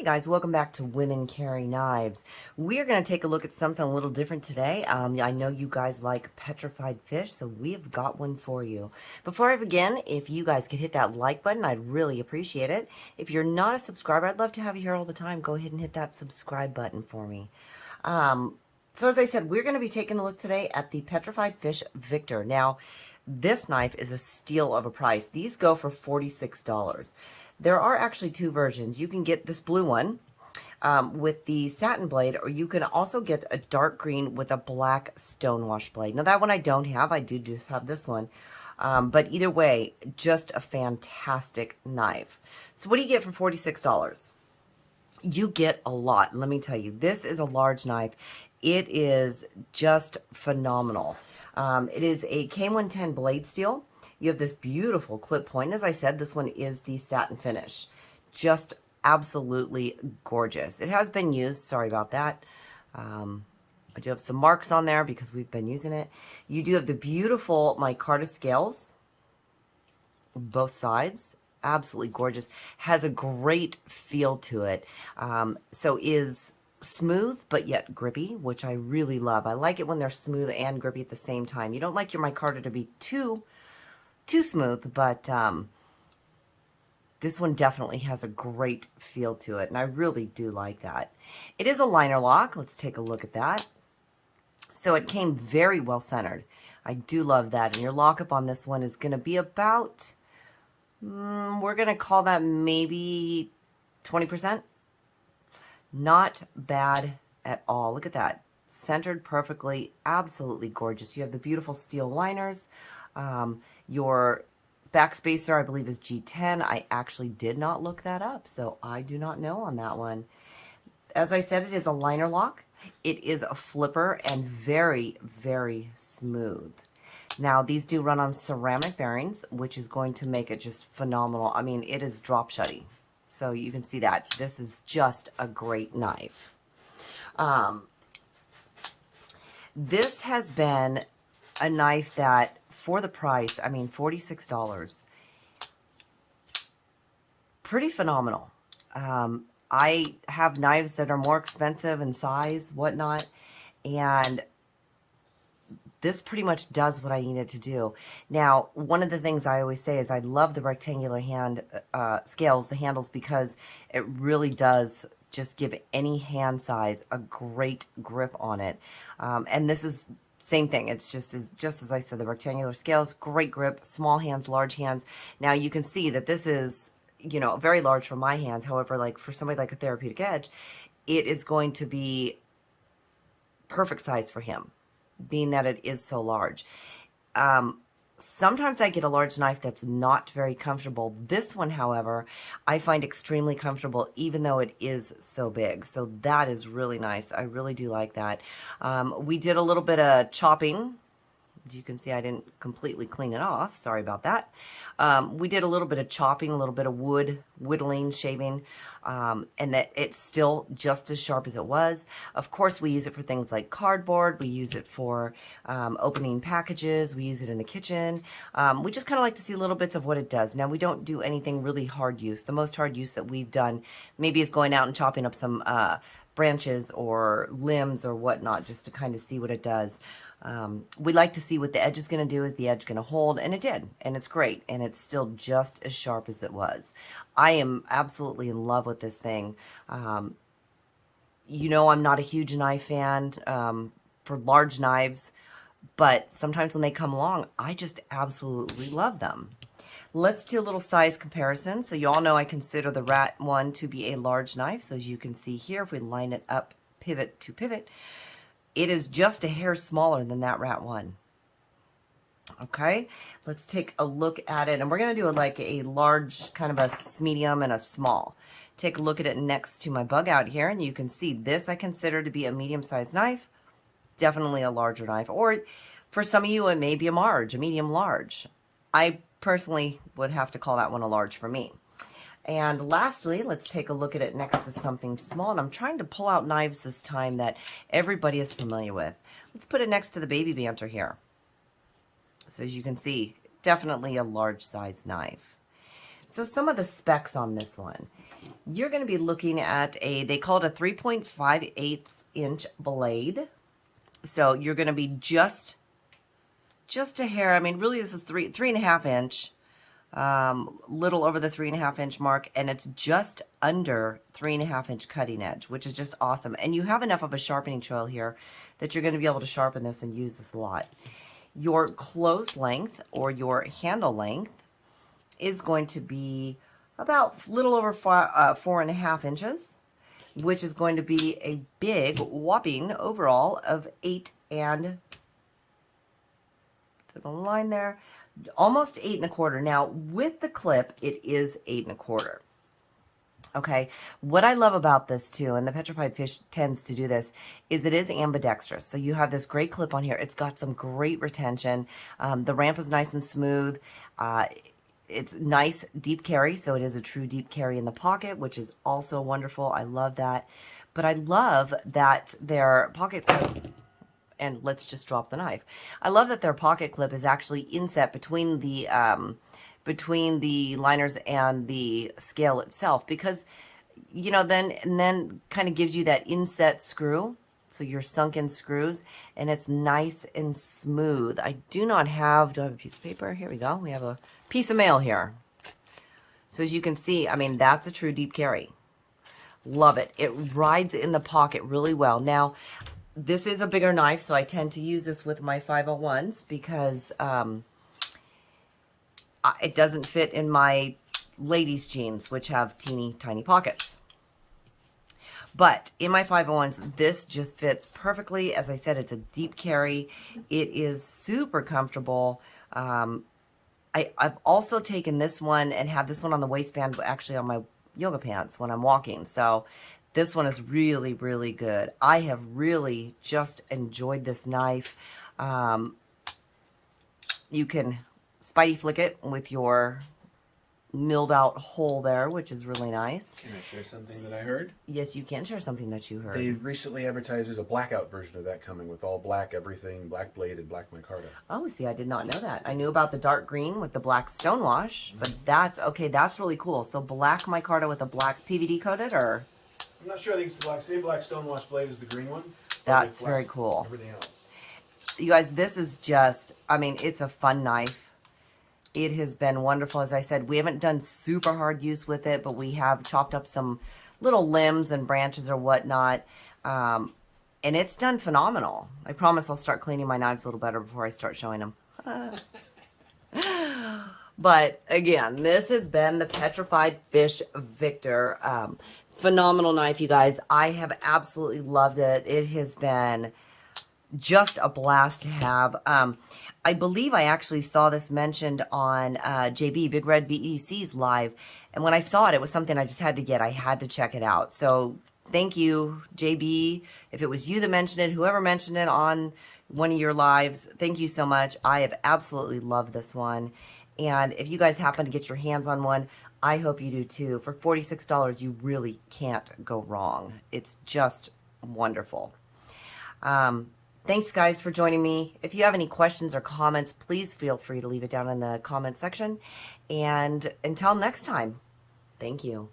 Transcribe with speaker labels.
Speaker 1: guys, welcome back to Women Carry Knives. We are going to take a look at something a little different today. I know you guys like petrified fish, so we have got one for you. Before I begin, if you guys could hit that like button, I'd really appreciate it. If you're not a subscriber, I'd love to have you here all the time. Go ahead and hit that subscribe button for me. So as I said, we're going to be taking a look today at the Petrified Fish Victor. Now, this knife is a steal of a price. These go for $46. There are actually two versions. You can get this blue one with the satin blade, or you can also get a dark green with a black stonewash blade. Now that one I don't have. I do just have this one. But either way, just a fantastic knife. So what do you get for $46? You get a lot. Let me tell you, this is a large knife. It is just phenomenal. It is a K110 blade steel. You have this beautiful clip point. As I said, this one is the satin finish. Just absolutely gorgeous. It has been used. Sorry about that. I do have some marks on there because we've been using it. You do have the beautiful micarta scales, both sides. Absolutely gorgeous. Has a great feel to it. So is smooth but yet grippy, which I really love. I like it when they're smooth and grippy at the same time. You don't like your micarta to be too smooth, but this one definitely has a great feel to it, and I really do like that. It is a liner lock. Let's take a look at that. So it came very well centered. I do love that, and your lockup on this one is going to be about, we're going to call that maybe 20%. Not bad at all. Look at that. Centered perfectly. Absolutely gorgeous. You have the beautiful steel liners. Your backspacer, I believe, is G10. I actually did not look that up, so I do not know on that one. As I said, it is a liner lock. It is a flipper and very, very smooth. Now, these do run on ceramic bearings, which is going to make it just phenomenal. I mean, it is drop shutty. So you can see that. This is just a great knife. This has been a knife that, for the price, I mean, $46, pretty phenomenal. I have knives that are more expensive in size, whatnot, and this pretty much does what I needed to do. Now, one of the things I always say is I love the rectangular hand scales, the handles, because it really does just give any hand size a great grip on it. And this is same thing. It's just as I said, the rectangular scales, great grip, small hands, large hands. Now you can see that this is, you know, very large for my hands. However, like for somebody like a Therapeutic Edge, it is going to be perfect size for him, being that it is so large. Sometimes I get a large knife that's not very comfortable. This one, however, I find extremely comfortable, even though it is so big. So that is really nice. I really do like that. We did a little bit of chopping. As you can see, I didn't completely clean it off. Sorry about that. We did a little bit of chopping, a little bit of whittling, shaving, and that it's still just as sharp as it was. Of course, we use it for things like cardboard. We use it for opening packages. We use it in the kitchen. We just kind of like to see little bits of what it does. Now, we don't do anything really hard use. The most hard use that we've done maybe is going out and chopping up some branches or limbs or whatnot, just to kind of see what it does. We like to see what the edge is going to do. Is the edge going to hold? And it did, and it's great, and it's still just as sharp as it was. I am absolutely in love with this thing. You know, I'm not a huge knife fan for large knives, but sometimes when they come along, I just absolutely love them. Let's do a little size comparison. So you all know I consider the Rat 1 to be a large knife. So as you can see here, if we line it up pivot to pivot, it is just a hair smaller than that Rat 1. Okay, let's take a look at it. And we're going to do like a large, kind of a medium and a small. Take a look at it next to my bug out here. And you can see this I consider to be a medium-sized knife. Definitely a larger knife. Or for some of you, it may be a medium large. I personally would have to call that one a large for me. And lastly, let's take a look at it next to something small. And I'm trying to pull out knives this time that everybody is familiar with. Let's put it next to the Baby Banter here. So as you can see, definitely a large size knife. So some of the specs on this one. You're going to be looking at they call it a 3.58-inch blade. So you're going to be just a hair. I mean, really, this is 3.5 inch, little over the 3.5 inch mark, and it's just under 3.5 inch cutting edge, which is just awesome. And you have enough of a sharpening choil here that you're going to be able to sharpen this and use this a lot. Your close length or your handle length is going to be about a little over 4.5 inches, which is going to be a big whopping overall of 8 and the line there, almost 8.25. Now with the clip, it is 8.25. Okay, what I love about this too, and the Petrified Fish tends to do this, is it is ambidextrous. So you have this great clip on here. It's got some great retention. The ramp is nice and smooth. It's nice deep carry, so it is a true deep carry in the pocket, which is also wonderful. I love that. But I love that their pocket clip, and let's just drop the knife. I love that their pocket clip is actually inset between the liners and the scale itself, because, you know, then kind of gives you that inset screw, so your sunken screws, and it's nice and smooth. Do I have a piece of paper? Here we go. We have a piece of mail here. So as you can see, I mean, that's a true deep carry. Love it. It rides in the pocket really well. Now, this is a bigger knife, so I tend to use this with my 501s because it doesn't fit in my ladies' jeans, which have teeny tiny pockets. But in my 501s, this just fits perfectly. As I said, it's a deep carry. It is super comfortable. I've also taken this one and had this one on the waistband, but actually on my yoga pants when I'm walking. So this one is really, really good. I have really just enjoyed this knife. You can spidey flick it with your milled out hole there, which is really nice.
Speaker 2: Can I share something that I heard?
Speaker 1: Yes, you can share something that you heard.
Speaker 2: They recently advertised there's a blackout version of that coming with all black everything, black blade and black micarta.
Speaker 1: Oh, see, I did not know that. I knew about the dark green with the black stonewash, but that's, okay, that's really cool. So black micarta with a black PVD coated, or?
Speaker 2: I'm not sure. I think it's the same black stonewash blade as the green one.
Speaker 1: That's very cool.
Speaker 2: Everything else.
Speaker 1: You guys, this is just, I mean, it's a fun knife. It has been wonderful. As I said, we haven't done super hard use with it, but we have chopped up some little limbs and branches or whatnot. And it's done phenomenal. I promise I'll start cleaning my knives a little better before I start showing them. But again, this has been the Petrified Fish Victor. Phenomenal knife, you guys. I have absolutely loved it. It has been just a blast to have. I believe I actually saw this mentioned on JB, Big Red BEC's live. And when I saw it, it was something I just had to get. I had to check it out. So thank you, JB. If it was you that mentioned it, whoever mentioned it on one of your lives, thank you so much. I have absolutely loved this one. And if you guys happen to get your hands on one, I hope you do too. For $46, you really can't go wrong. It's just wonderful. Thanks, guys, for joining me. If you have any questions or comments, please feel free to leave it down in the comment section. And until next time, thank you.